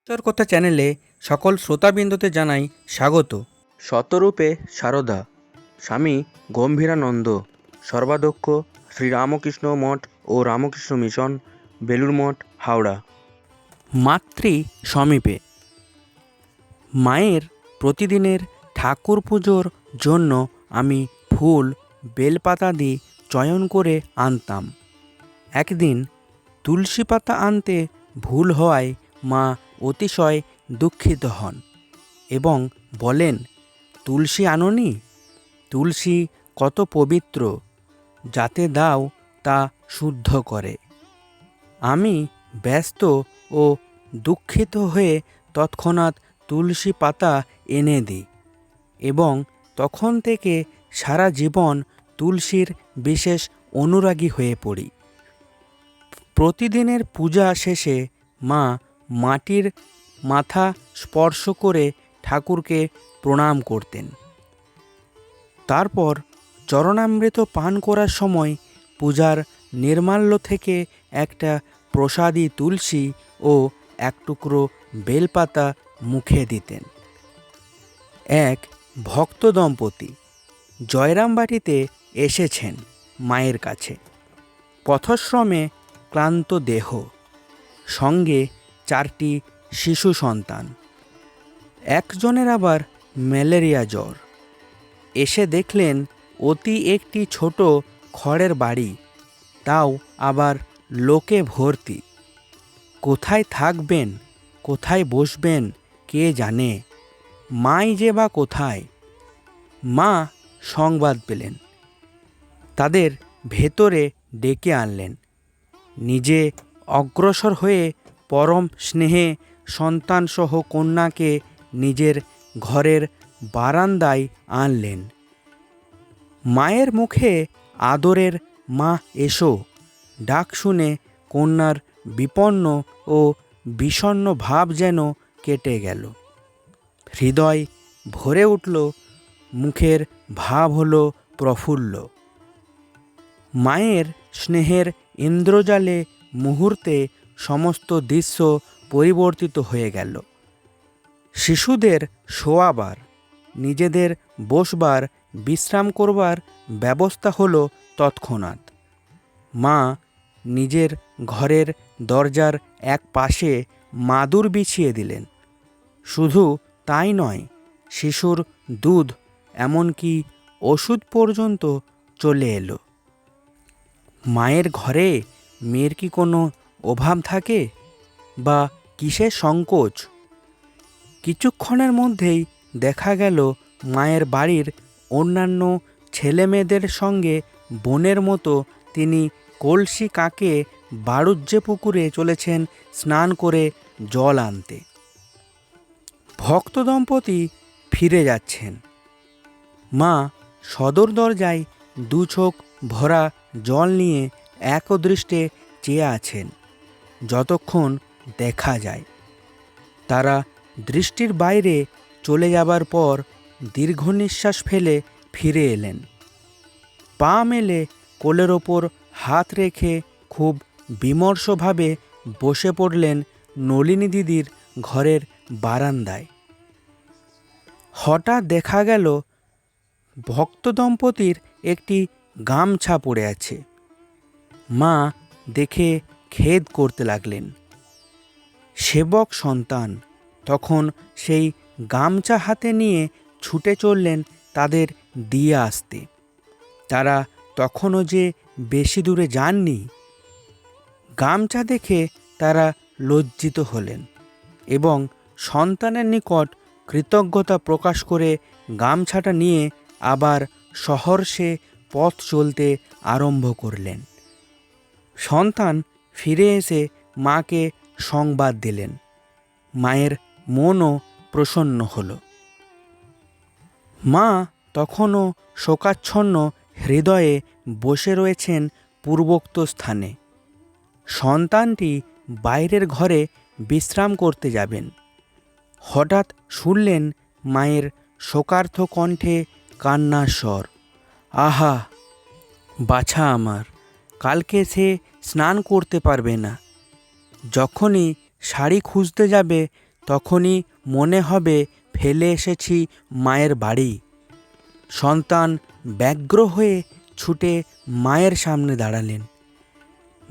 কথা চ্যানেলে সকল শ্রোতাবৃন্দতে জানাই স্বাগত। শতরূপে সারদা স্বামী গম্ভীরানন্দ সর্বাধ্যক্ষ শ্রীরামকৃষ্ণ মঠ ও রামকৃষ্ণ মিশন, বেলুড় মঠ, হাওড়া। মাতৃ সমীপে। মায়ের প্রতিদিনের ঠাকুর পুজোর জন্য আমি ফুল বেলপাতাদি চয়ন করে আনতাম। একদিন তুলসী পাতা আনতে ভুল হওয়ায় মা অতিশয় দুঃখিত হন এবং বলেন, তুলসী আনোনি? তুলসী কত পবিত্র, যাতে দাও তা শুদ্ধ করে। আমি ব্যস্ত ও দুঃখিত হয়ে তৎক্ষণাৎ তুলসী পাতা এনে দিই এবং তখন থেকে সারা জীবন তুলসীর বিশেষ অনুরাগী হয়ে পড়ি। প্রতিদিনের পূজা শেষে মা মাটির মাথা স্পর্শ করে ঠাকুরকে প্রণাম করতেন। তারপর চরণামৃত পান করার সময় পূজার নির্মাল্য থেকে একটা প্রসাদী তুলসী ও এক টুকরো বেলপাতা মুখে দিতেন। এক ভক্ত দম্পতি জয়রামবাটিতে এসেছেন মায়ের কাছে। পথশ্রমে ক্লান্ত দেহ, সঙ্গে 4টি শিশু সন্তান। একজনের আবার ম্যালেরিয়া জ্বর। এসে দেখলেন অতি একটি ছোট খড়ের বাড়ি, তাও আবার লোকে ভর্তি। কোথায় থাকবেন, কোথায় বসবেন কে জানে, মাই যে বা কোথায়। মা সংবাদ পেলেন, তাদের ভেতরে ডেকে আনলেন। নিজে অগ্রসর হয়ে পরম স্নেহে সন্তানসহ কন্যাকে নিজের ঘরের বারান্দায় আনলেন। মায়ের মুখে আদরের মা এসো ডাক শুনে কন্যার বিপন্ন ও বিষণ্ণ ভাব যেন কেটে গেল। হৃদয় ভরে উঠল, মুখের ভাব হলো প্রফুল্ল। মায়ের স্নেহের ইন্দ্রজালে মুহূর্তে সমস্ত দৃশ্য পরিবর্তিত হয়ে গেল। শিশুদের শোয়াবার, নিজেদের বসবার, বিশ্রাম করবার ব্যবস্থা হলো তৎক্ষণাৎ। মা নিজের ঘরের দরজার এক পাশে মাদুর বিছিয়ে দিলেন। শুধু তাই নয়, শিশুর দুধ এমনকি ওষুধ পর্যন্ত চলে এলো। মায়ের ঘরে মেয়ের কি কোনো অভাব থাকে বা কিসের সংকোচ? কিছুক্ষণের মধ্যেই দেখা গেল মায়ের বাড়ির অন্যান্য ছেলেমেয়েদের সঙ্গে বোনের মতো তিনি কলসি কাকে বাড়ুজ্যে পুকুরে চলেছেন স্নান করে জল আনতে। ভক্ত দম্পতি ফিরে যাচ্ছেন। মা সদর দরজায় 2 চোখ ভরা জল নিয়ে একদৃষ্টে চেয়ে আছেন যতক্ষণ দেখা যায়। তারা দৃষ্টির বাইরে চলে যাবার পর দীর্ঘ নিঃশ্বাস ফেলে ফিরে এলেন। পা মেলে কোলের ওপর হাত রেখে খুব বিমর্ষভাবে বসে পড়লেন নলিনী দিদির ঘরের বারান্দায়। হঠাৎ দেখা গেল ভক্ত দম্পতির একটি গামছা পড়ে আছে। মা দেখে খেদ করতে লাগলেন। সেবক সন্তান তখন সেই গামছা হাতে নিয়ে ছুটে চললেন তাদের দিয়ে আসতে। তারা তখনও যে বেশি দূরে যাননি। গামছা দেখে তারা লজ্জিত হলেন এবং সন্তানের নিকট কৃতজ্ঞতা প্রকাশ করে গামছাটা নিয়ে আবার সহর্ষে পথ চলতে আরম্ভ করলেন। সন্তান ফিরে এসে মাকে সংবাদ দিলেন। মায়ের মনও প্রসন্ন হল। মা তখনও শোকাচ্ছন্ন হৃদয়ে বসে রয়েছেন পূর্বোক্ত স্থানে। সন্তানটি বাইরের ঘরে বিশ্রাম করতে যাবেন। হঠাৎ শুনলেন মায়ের শোকার্ত কণ্ঠে কান্নার স্বর। আহা বাছা আমার, কালকে সে স্নান করতে পারবে না। যখনই শাড়ি খুঁজতে যাবে তখনই মনে হবে ফেলে এসেছি মায়ের বাড়ি। সন্তান ব্যগ্র হয়ে ছুটে মায়ের সামনে দাঁড়ালেন।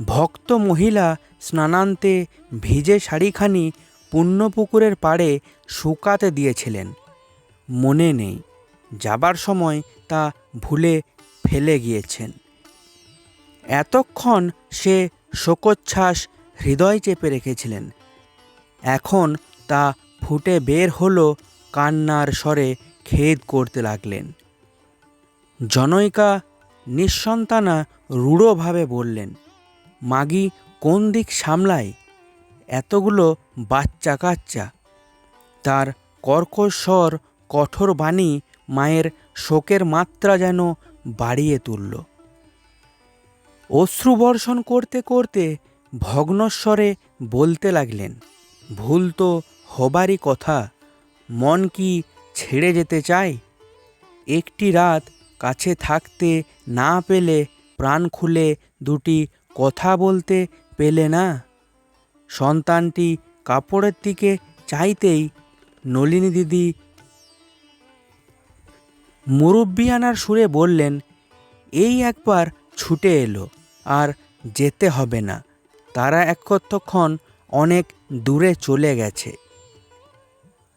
ভক্ত মহিলা স্নানান্তে ভিজে শাড়িখানি পুণ্যপুকুরের পাড়ে শুকাতে দিয়েছিলেন। মনে নেই, যাবার সময় তা ভুলে ফেলে গিয়েছেন। এতক্ষণ সে শোকোচ্ছ্বাস হৃদয় চেপে রেখেছিলেন। এখন তা ফুটে বের হলো, কান্নার স্বরে খেদ করতে লাগলেন। জনৈকা নিঃসন্তানা রূঢ়ভাবে বললেন, মাগি কোন দিক সামলায়? এতগুলো বাচ্চা কাচ্চা। তার কর্কশ স্বর, কঠোর বাণী মায়ের শোকের মাত্রা যেন বাড়িয়ে তুলল। অশ্রুবর্ষণ করতে করতে ভগ্নস্বরে বলতে লাগলেন, ভুল তো হবারই কথা। মন কি ছেড়ে যেতে চায়? একটি রাত কাছে থাকতে না পেলে প্রাণ খুলে দুটি কথা বলতে পেলে না? সন্তানটি কাপড়ের দিকে চাইতেই নলিনী দিদি মুরব্বিয়ানার সুরে বললেন, এই একবার ছুটে এলো, আর যেতে হবে না। তারা একতক্ষণ অনেক দূরে চলে গেছে।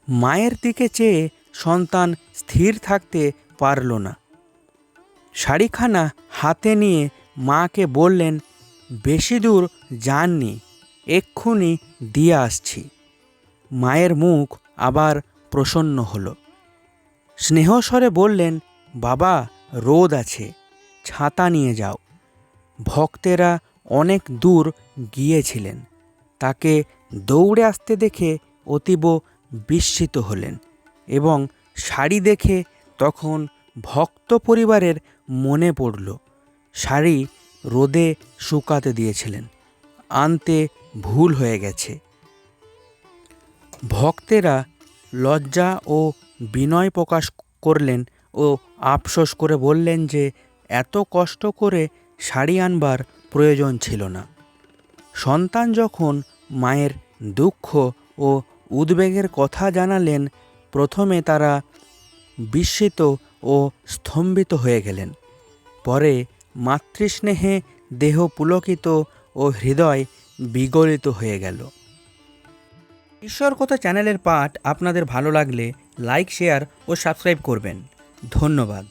মায়ের দিকে চেয়ে সন্তান স্থির থাকতে পারল না। শাড়িখানা হাতে নিয়ে মাকে বললেন, বেশি দূর যাননি, এক্ষুনি দিয়ে আসছি। মায়ের মুখ আবার প্রসন্ন হলো। স্নেহস্বরে বললেন, বাবা রোদ আছে, ছাতা নিয়ে যাও। ভক্তেরা অনেক দূর গিয়েছিলেন। তাকে দৌড়ে আসতে দেখে অতীব বিস্মিত হলেন এবং শাড়ি দেখে তখন ভক্ত পরিবারের মনে পড়ল শাড়ি রোদে শুকাতে দিয়েছিলেন, আনতে ভুল হয়ে গেছে। ভক্তেরা লজ্জা ও বিনয় প্রকাশ করলেন ও আফসোস করে বললেন যে এত কষ্ট করে শাড়ি আনবার প্রয়োজন ছিল না। সন্তান যখন মায়ের দুঃখ ও উদ্বেগের কথা জানালেন, প্রথমে তারা বিস্মিত ও স্তম্ভিত হয়ে গেলেন। পরে মাতৃস্নেহে দেহ পুলকিত ও হৃদয় বিগলিত হয়ে গেল। ঈশ্বর কথা চ্যানেলের পাঠ আপনাদের ভালো লাগলে লাইক, শেয়ার ও সাবস্ক্রাইব করবেন। ধন্যবাদ।